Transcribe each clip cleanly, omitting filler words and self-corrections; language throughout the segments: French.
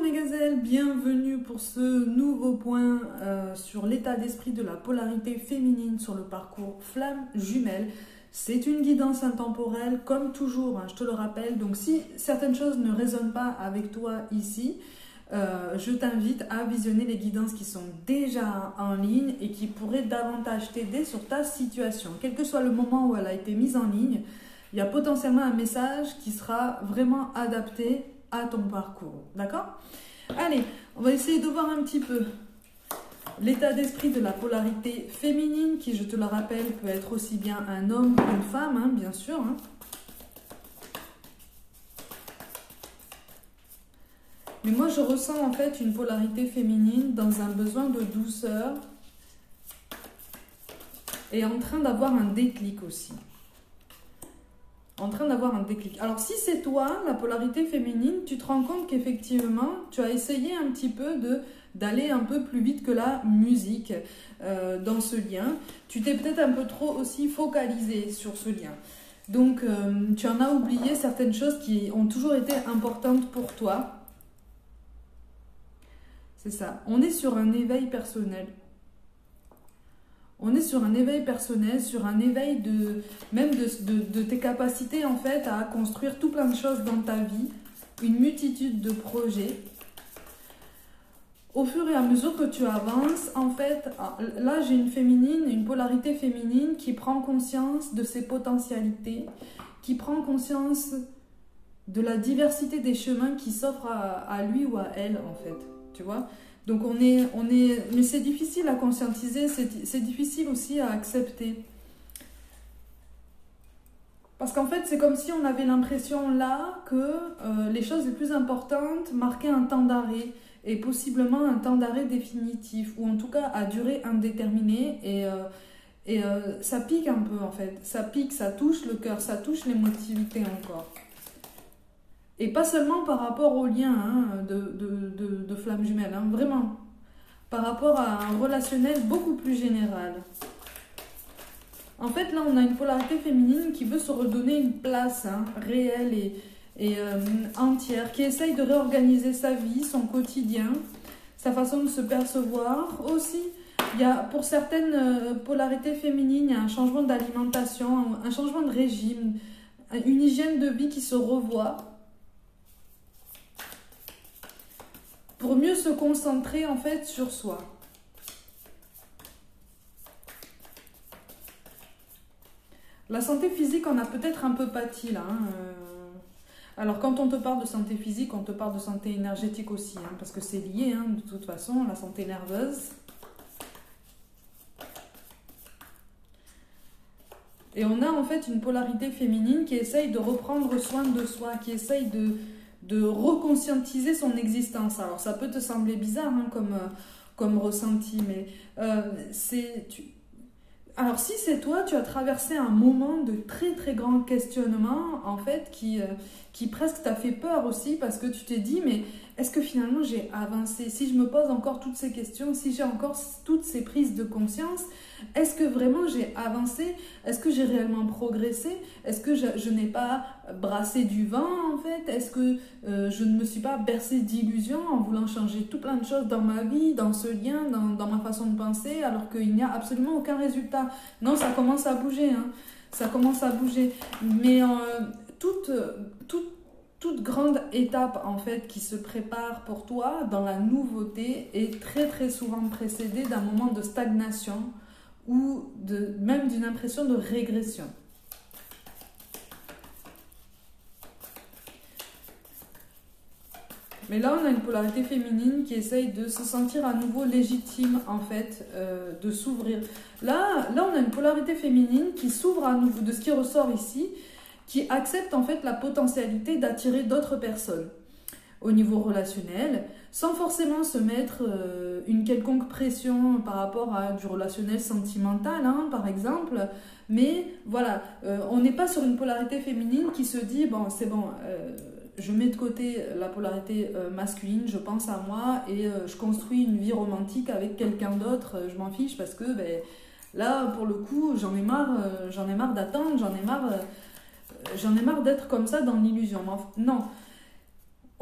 Coucou mes gazelles, bienvenue pour ce nouveau point sur l'état d'esprit de la polarité féminine sur le parcours flamme jumelle. C'est une guidance intemporelle comme toujours, hein, je te le rappelle. Donc si certaines choses ne résonnent pas avec toi ici, je t'invite à visionner les guidances qui sont déjà en ligne et qui pourraient davantage t'aider sur ta situation. Quel que soit le moment où elle a été mise en ligne, il y a potentiellement un message qui sera vraiment adapté à ton parcours, d'accord? Allez, on va essayer de voir un petit peu l'état d'esprit de la polarité féminine, qui, je te le rappelle, peut être aussi bien un homme qu'une femme, hein, bien sûr. Hein. Mais moi, je ressens en fait une polarité féminine dans un besoin de douceur et en train d'avoir un déclic aussi. En train d'avoir un déclic. Alors si c'est toi, la polarité féminine, tu te rends compte qu'effectivement, tu as essayé un petit peu d'aller un peu plus vite que la musique dans ce lien. Tu t'es peut-être un peu trop aussi focalisé sur ce lien. Donc tu en as oublié certaines choses qui ont toujours été importantes pour toi. C'est ça. On est sur un éveil personnel. On est sur un éveil personnel, sur un éveil de tes capacités en fait à construire tout plein de choses dans ta vie, une multitude de projets. Au fur et à mesure que tu avances, en fait, là j'ai une polarité féminine qui prend conscience de ses potentialités, qui prend conscience de la diversité des chemins qui s'offrent à lui ou à elle en fait, tu vois. Donc mais c'est difficile à conscientiser, c'est difficile aussi à accepter. Parce qu'en fait, c'est comme si on avait l'impression là que les choses les plus importantes marquaient un temps d'arrêt, et possiblement un temps d'arrêt définitif, ou en tout cas à durée indéterminée, et ça pique un peu en fait. Ça pique, ça touche le cœur, ça touche l'émotivité encore. Et pas seulement par rapport au lien hein, de flamme jumelle, hein, vraiment. Par rapport à un relationnel beaucoup plus général. En fait, là, on a une polarité féminine qui veut se redonner une place hein, réelle et entière, qui essaye de réorganiser sa vie, son quotidien, sa façon de se percevoir. Aussi, il y a, pour certaines polarités féminines, il y a un changement d'alimentation, un changement de régime, une hygiène de vie qui se revoit, pour mieux se concentrer en fait sur soi. La santé physique, on a peut-être un peu pâti là. Hein. Alors quand on te parle de santé physique, on te parle de santé énergétique aussi, hein, parce que c'est lié hein, de toute façon, la santé nerveuse. Et on a en fait une polarité féminine qui essaye de reprendre soin de soi, qui essaye de reconscientiser son existence. Alors ça peut te sembler bizarre hein, comme ressenti, mais alors si c'est toi, tu as traversé un moment de très très grand questionnement en fait qui presque t'a fait peur aussi, parce que tu t'es dit mais est-ce que finalement j'ai avancé? Si je me pose encore toutes ces questions, si j'ai encore toutes ces prises de conscience, est-ce que vraiment j'ai avancé? Est-ce que j'ai réellement progressé? Est-ce que je n'ai pas brassé du vent en fait? Est-ce que je ne me suis pas bercée d'illusions en voulant changer tout plein de choses dans ma vie, dans ce lien, dans ma façon de penser, alors qu'il n'y a absolument aucun résultat? Non, ça commence à bouger, hein. Ça commence à bouger. Mais toute grande étape en fait qui se prépare pour toi dans la nouveauté est très très souvent précédée d'un moment de stagnation ou même d'une impression de régression. Mais là, on a une polarité féminine qui essaye de se sentir à nouveau légitime, en fait, de s'ouvrir. Là, on a une polarité féminine qui s'ouvre à nouveau, de ce qui ressort ici, qui accepte en fait la potentialité d'attirer d'autres personnes au niveau relationnel, sans forcément se mettre une quelconque pression par rapport à du relationnel sentimental, hein, par exemple. Mais voilà, on n'est pas sur une polarité féminine qui se dit, bon, c'est bon, je mets de côté la polarité masculine, je pense à moi et je construis une vie romantique avec quelqu'un d'autre, je m'en fiche parce que ben, là, pour le coup, j'en ai marre d'attendre, j'en ai marre d'être comme ça dans l'illusion. Non,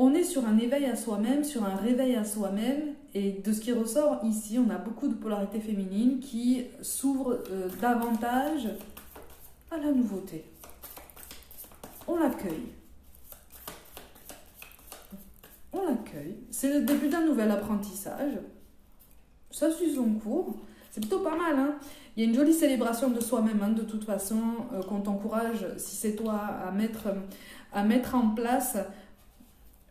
On est sur un éveil à soi-même, sur un réveil à soi-même, et de ce qui ressort ici, on a beaucoup de polarité féminine qui s'ouvre davantage à la nouveauté. On l'accueille. On l'accueille. C'est le début d'un nouvel apprentissage. Ça suit son cours. C'est plutôt pas mal, hein. Il y a une jolie célébration de soi-même, hein, de toute façon, qu'on t'encourage, si c'est toi, à mettre en place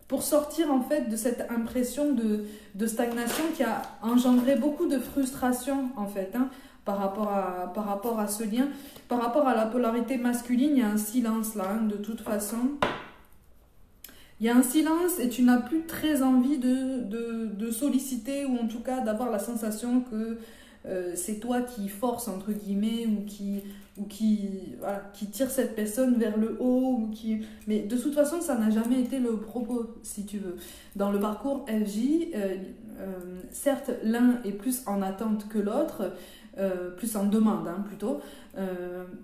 pour sortir en fait de cette impression de stagnation qui a engendré beaucoup de frustration en fait, hein, par rapport à ce lien. Par rapport à la polarité masculine, il y a un silence là, hein, de toute façon. Il y a un silence et tu n'as plus très envie de solliciter ou en tout cas d'avoir la sensation que c'est toi qui force entre guillemets ou qui tire cette personne vers le haut. Mais de toute façon, ça n'a jamais été le propos, si tu veux. Dans le parcours FJ, certes, l'un est plus en attente que l'autre, plus en demande hein, plutôt,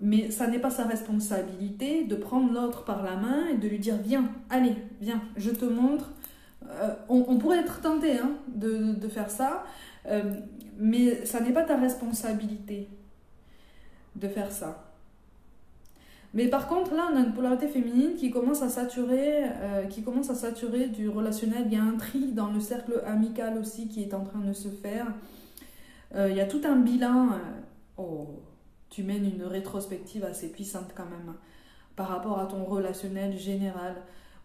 mais ça n'est pas sa responsabilité de prendre l'autre par la main et de lui dire viens, allez, viens, je te montre. On pourrait être tenté hein, de faire ça, mais ça n'est pas ta responsabilité de faire ça. Mais par contre, là, on a une polarité féminine qui commence à saturer, du relationnel. Il y a un tri dans le cercle amical aussi qui est en train de se faire. Il y a tout un bilan. Tu mènes une rétrospective assez puissante quand même par rapport à ton relationnel général.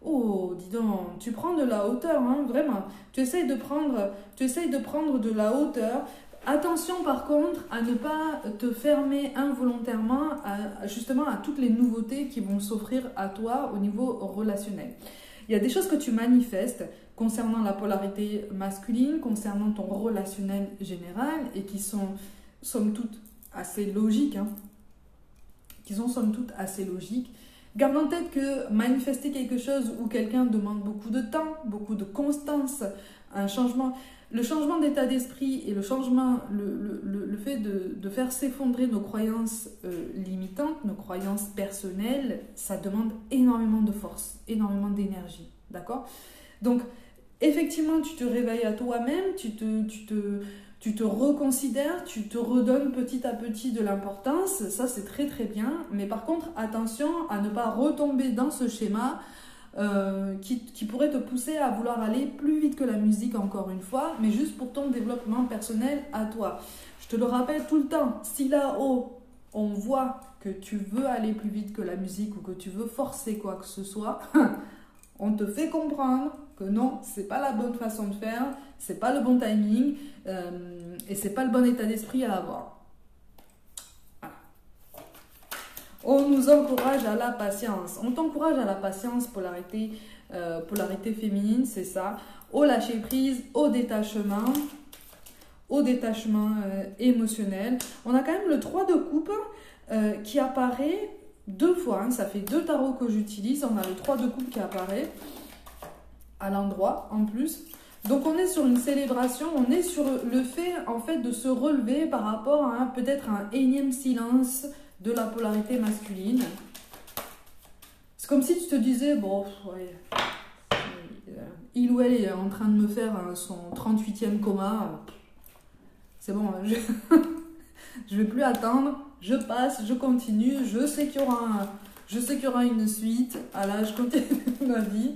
Oh, dis donc, tu prends de la hauteur, hein, vraiment. Tu essayes de prendre de la hauteur. Attention par contre à ne pas te fermer involontairement justement à toutes les nouveautés qui vont s'offrir à toi au niveau relationnel. Il y a des choses que tu manifestes concernant la polarité masculine, concernant ton relationnel général et qui sont somme toute assez logiques. Hein, Garde en tête que manifester quelque chose où quelqu'un demande beaucoup de temps, beaucoup de constance, un changement, le changement d'état d'esprit et le fait de faire s'effondrer nos croyances limitantes, nos croyances personnelles, ça demande énormément de force, énormément d'énergie, d'accord? Donc, effectivement, tu te réveilles à toi-même, tu te reconsidères, tu te redonnes petit à petit de l'importance, ça c'est très très bien, mais par contre attention à ne pas retomber dans ce schéma qui pourrait te pousser à vouloir aller plus vite que la musique encore une fois, mais juste pour ton développement personnel à toi. Je te le rappelle tout le temps, si là-haut on voit que tu veux aller plus vite que la musique ou que tu veux forcer quoi que ce soit, on te fait comprendre que non, c'est pas la bonne façon de faire, c'est pas le bon timing et c'est pas le bon état d'esprit à avoir. Voilà. On nous encourage à la patience. On t'encourage à la patience, polarité féminine, c'est ça. Au lâcher prise, au détachement émotionnel. On a quand même le 3 de coupe qui apparaît 2 fois. Hein. Ça fait 2 tarots que j'utilise. On a le 3 de coupe qui apparaît à l'endroit en plus. Donc on est sur une célébration, on est sur le fait en fait de se relever par rapport à peut-être un énième silence de la polarité masculine. C'est comme si tu te disais, bon, ouais, il ou elle est en train de me faire son 38e coma, c'est bon, je vais plus attendre, je passe, je continue, je sais qu'il y aura une suite, là je continue ma vie.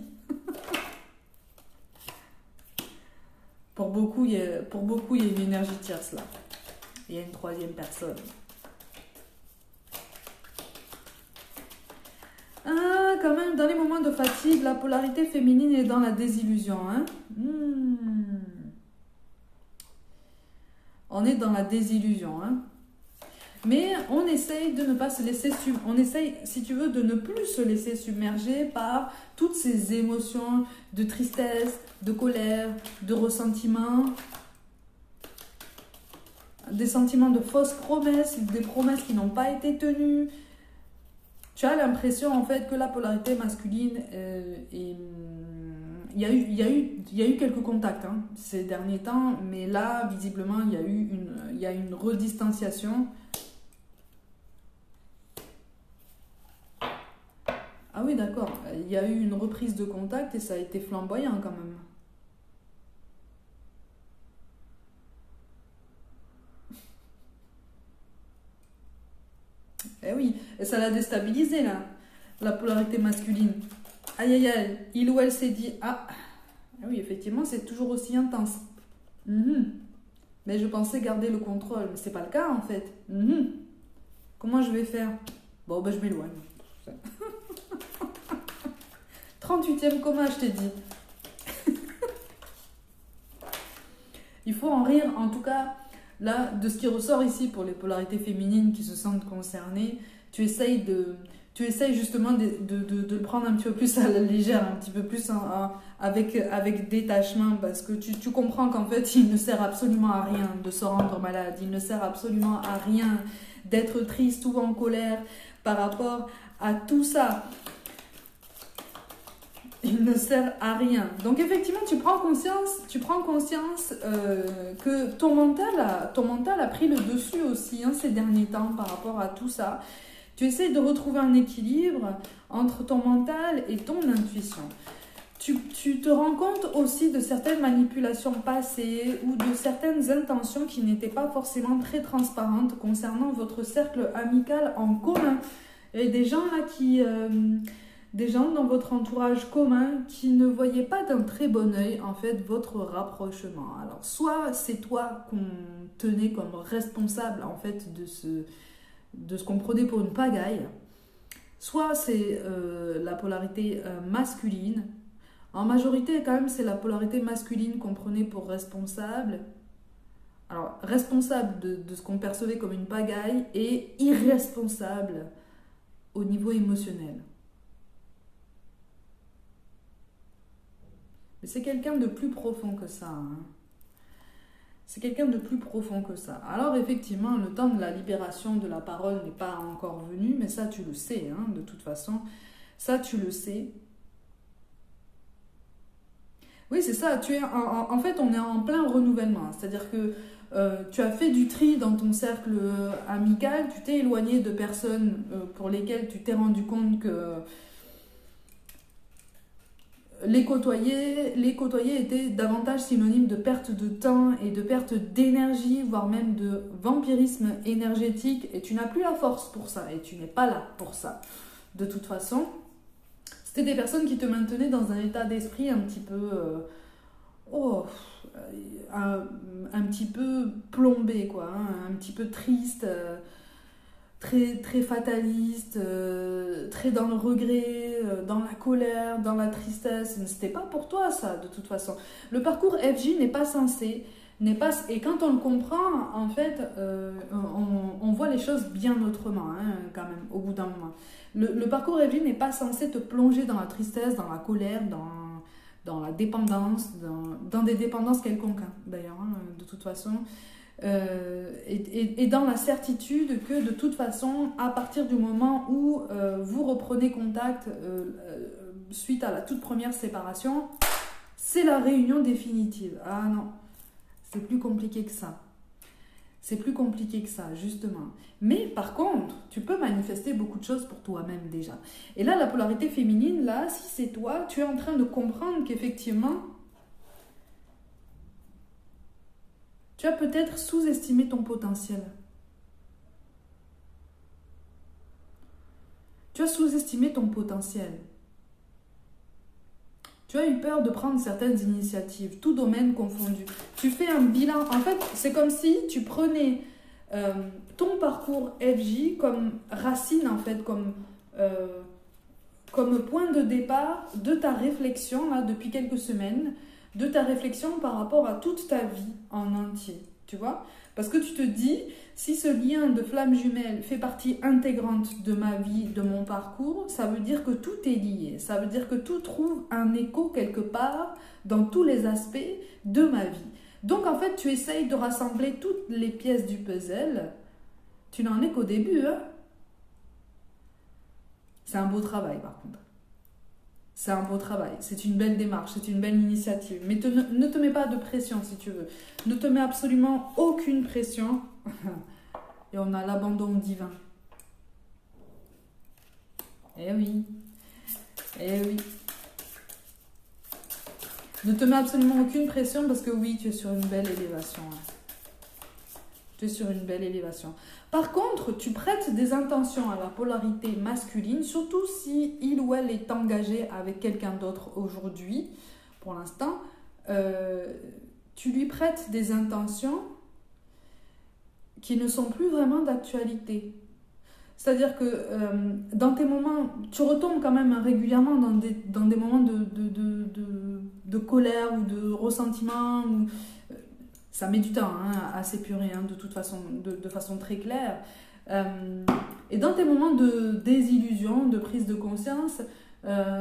Pour beaucoup, il y a une énergie tierce là. Il y a une 3e personne. Ah, quand même, dans les moments de fatigue, la polarité féminine est dans la désillusion. Hein. On est dans la désillusion. Hein. Mais on essaye de ne pas se laisser on essaye, si tu veux, de ne plus se laisser submerger par toutes ces émotions de tristesse, de colère, de ressentiment, des sentiments de fausses promesses, des promesses qui n'ont pas été tenues. Tu as l'impression en fait que la polarité masculine il y a eu quelques contacts hein, ces derniers temps, mais là visiblement il y a une redistanciation. Ah oui, d'accord. il y a eu une reprise de contact et ça a été flamboyant quand même. Eh oui, et ça l'a déstabilisé là, la polarité masculine. Aïe aïe aïe, il ou elle s'est dit, ah, oui, effectivement, c'est toujours aussi intense. Mais je pensais garder le contrôle, mais c'est pas le cas en fait. Comment je vais faire? Bon, ben je m'éloigne. 38e coma, je t'ai dit. Il faut en rire, en tout cas, là, de ce qui ressort ici pour les polarités féminines qui se sentent concernées, tu essayes justement de le prendre un petit peu plus à la légère, un petit peu plus avec détachement, parce que tu comprends qu'en fait, il ne sert absolument à rien de se rendre malade, il ne sert absolument à rien d'être triste ou en colère par rapport à tout ça. Il ne sert à rien. Donc effectivement, tu prends conscience que ton mental a pris le dessus aussi ces derniers temps par rapport à tout ça. Tu essaies de retrouver un équilibre entre ton mental et ton intuition. Tu te rends compte aussi de certaines manipulations passées ou de certaines intentions qui n'étaient pas forcément très transparentes concernant votre cercle amical en commun. Et des gens là des gens dans votre entourage commun qui ne voyaient pas d'un très bon œil en fait votre rapprochement. Alors soit c'est toi qu'on tenait comme responsable en fait de ce qu'on prenait pour une pagaille, soit c'est la polarité masculine. En majorité quand même c'est la polarité masculine qu'on prenait pour responsable. Alors responsable de ce qu'on percevait comme une pagaille et irresponsable au niveau émotionnel. Mais c'est quelqu'un de plus profond que ça. C'est quelqu'un de plus profond que ça. Alors effectivement, le temps de la libération de la parole n'est pas encore venu, mais ça tu le sais, de toute façon. Ça tu le sais. Oui, c'est ça. En fait, on est en plein renouvellement. C'est-à-dire que tu as fait du tri dans ton cercle amical, tu t'es éloigné de personnes pour lesquelles tu t'es rendu compte que les côtoyer était davantage synonyme de perte de temps et de perte d'énergie, voire même de vampirisme énergétique. Et tu n'as plus la force pour ça. Et tu n'es pas là pour ça. De toute façon, c'était des personnes qui te maintenaient dans un état d'esprit un petit peu... un petit peu plombé, quoi. Un petit peu triste... Très, très fataliste, très dans le regret, dans la colère, dans la tristesse. C'était pas pour toi ça, de toute façon. Le parcours FJ n'est pas censé, et quand on le comprend, en fait, on voit les choses bien autrement, quand même, au bout d'un moment. Le parcours FJ n'est pas censé te plonger dans la tristesse, dans la colère, dans la dépendance, dans des dépendances quelconques, d'ailleurs, de toute façon. Et dans la certitude que de toute façon, à partir du moment où vous reprenez contact suite à la toute première séparation, c'est la réunion définitive. Ah non, c'est plus compliqué que ça. C'est plus compliqué que ça, justement. Mais par contre, tu peux manifester beaucoup de choses pour toi-même déjà. Et là, la polarité féminine, là, si c'est toi, tu es en train de comprendre qu'effectivement, tu as peut-être sous-estimé ton potentiel. Tu as sous-estimé ton potentiel. Tu as eu peur de prendre certaines initiatives, tout domaine confondu. Tu fais un bilan. En fait, c'est comme si tu prenais ton parcours FJ comme racine, en fait, comme point de départ de ta réflexion, là, depuis quelques semaines, de ta réflexion par rapport à toute ta vie en entier, tu vois? Parce que tu te dis, si ce lien de flamme jumelle fait partie intégrante de ma vie, de mon parcours, ça veut dire que tout est lié, ça veut dire que tout trouve un écho quelque part dans tous les aspects de ma vie. Donc en fait, tu essayes de rassembler toutes les pièces du puzzle, tu n'en es qu'au début, C'est un beau travail par contre. C'est un beau travail, c'est une belle démarche, c'est une belle initiative. Mais ne te mets pas de pression si tu veux. Ne te mets absolument aucune pression. Et on a l'abandon divin. Eh oui. Eh oui. Ne te mets absolument aucune pression parce que oui, tu es sur une belle élévation. Tu es sur une belle élévation. Par contre, tu prêtes des intentions à la polarité masculine, surtout si il ou elle est engagé avec quelqu'un d'autre aujourd'hui, pour l'instant. Tu lui prêtes des intentions qui ne sont plus vraiment d'actualité. C'est-à-dire que dans tes moments, tu retombes quand même régulièrement dans des moments de colère ou de ressentiment. Ça met du temps à s'épurer de toute façon, de façon très claire. Et dans tes moments de désillusion, de prise de conscience,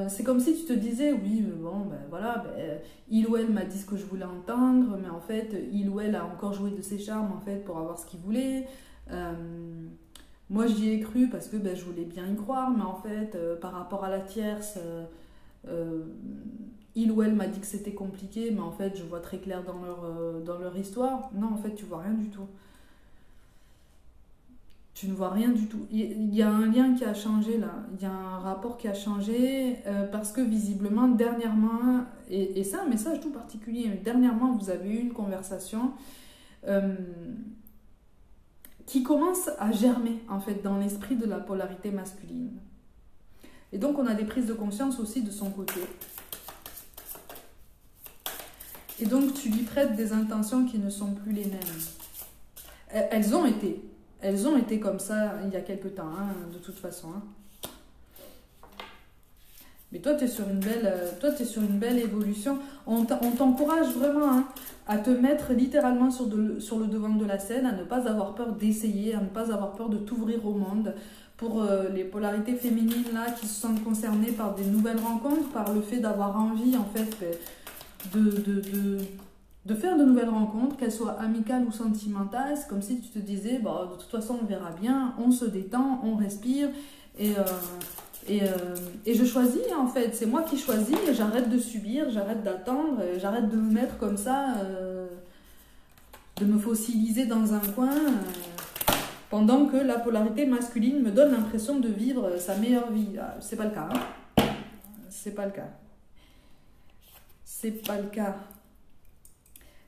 c'est comme si tu te disais, oui, bon, ben voilà, il ou elle m'a dit ce que je voulais entendre, mais en fait, il ou elle a encore joué de ses charmes en fait, pour avoir ce qu'il voulait. Moi, j'y ai cru parce que je voulais bien y croire, mais en fait, par rapport à la tierce, il ou elle m'a dit que c'était compliqué, mais en fait, je vois très clair dans leur histoire. Non, en fait, tu vois rien du tout. Tu ne vois rien du tout. Il y a un lien qui a changé là. Il y a un rapport qui a changé parce que visiblement, dernièrement, et c'est un message tout particulier, dernièrement, vous avez eu une conversation qui commence à germer en fait dans l'esprit de la polarité masculine. Et donc, on a des prises de conscience aussi de son côté. Et donc, tu lui prêtes des intentions qui ne sont plus les mêmes. Elles ont été comme ça il y a quelque temps, de toute façon. Mais toi, tu es sur une belle évolution. On t'encourage vraiment à te mettre littéralement sur le devant de la scène, à ne pas avoir peur d'essayer, à ne pas avoir peur de t'ouvrir au monde. Pour les polarités féminines là, qui se sentent concernées par des nouvelles rencontres, par le fait d'avoir envie en fait de faire de nouvelles rencontres, qu'elles soient amicales ou sentimentales. C'est comme si tu te disais, de toute façon on verra bien, on se détend, on respire et je choisis en fait, c'est moi qui choisis et j'arrête de subir, j'arrête d'attendre, j'arrête de me mettre comme ça, de me fossiliser dans un coin pendant que la polarité masculine me donne l'impression de vivre sa meilleure vie. C'est pas le cas. C'est pas le cas. C'est pas le cas.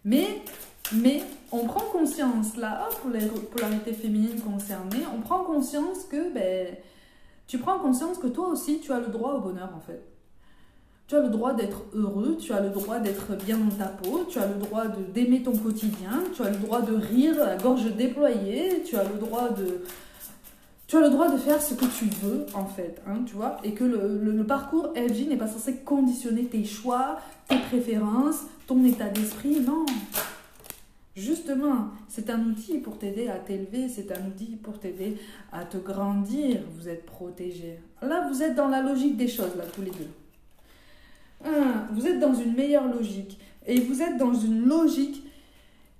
Mais on prend conscience, là, pour les polarités féminines concernées, on prend conscience que, tu prends conscience que toi aussi, tu as le droit au bonheur, en fait. Tu as le droit d'être heureux, tu as le droit d'être bien dans ta peau, tu as le droit d'aimer ton quotidien, tu as le droit de rire à gorge déployée, tu as le droit de faire ce que tu veux, en fait, tu vois, et que le parcours LG n'est pas censé conditionner tes choix, tes préférences, ton état d'esprit, non. Justement, c'est un outil pour t'aider à t'élever, c'est un outil pour t'aider à te grandir, vous êtes protégés. Là, vous êtes dans la logique des choses, là, tous les deux. Vous êtes dans une meilleure logique, et vous êtes dans une logique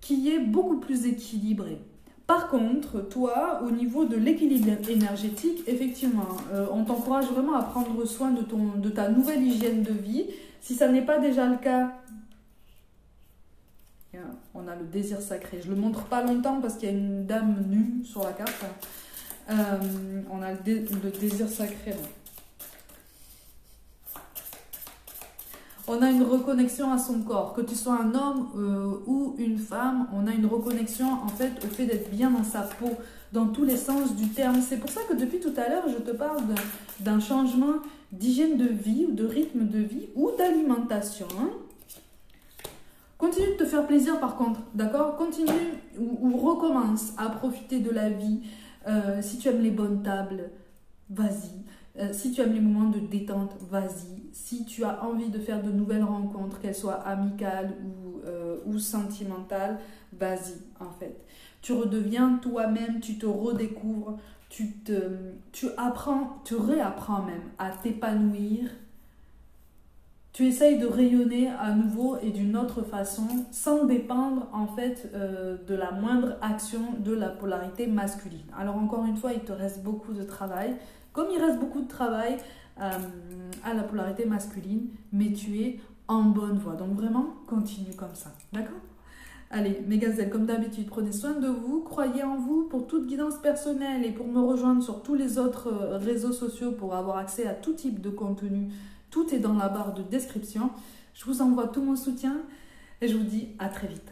qui est beaucoup plus équilibrée. Par contre, toi, au niveau de l'équilibre énergétique, effectivement, on t'encourage vraiment à prendre soin de ta nouvelle hygiène de vie. Si ça n'est pas déjà le cas, on a le désir sacré. Je ne le montre pas longtemps parce qu'il y a une dame nue sur la carte. On a le désir sacré. Là. On a une reconnexion à son corps. Que tu sois un homme ou une femme, on a une reconnexion en fait au fait d'être bien dans sa peau, dans tous les sens du terme. C'est pour ça que depuis tout à l'heure, je te parle d'un changement d'hygiène de vie ou de rythme de vie ou d'alimentation. Continue de te faire plaisir par contre, d'accord? Continue ou recommence à profiter de la vie. Si tu aimes les bonnes tables, vas-y. Si tu aimes les moments de détente, vas-y. Si tu as envie de faire de nouvelles rencontres, qu'elles soient amicales ou sentimentales, vas-y en fait. Tu redeviens toi-même, tu te redécouvres, tu apprends, tu réapprends même à t'épanouir. Tu essayes de rayonner à nouveau et d'une autre façon sans dépendre en fait de la moindre action de la polarité masculine. Alors encore une fois, il te reste beaucoup de travail. Comme il reste beaucoup de travail à la polarité masculine, mais tu es en bonne voie. Donc vraiment, continue comme ça. D'accord ? Allez, mes gazelles, comme d'habitude, prenez soin de vous, croyez en vous. Pour toute guidance personnelle et pour me rejoindre sur tous les autres réseaux sociaux pour avoir accès à tout type de contenu, Tout est dans la barre de description. Je vous envoie tout mon soutien et je vous dis à très vite.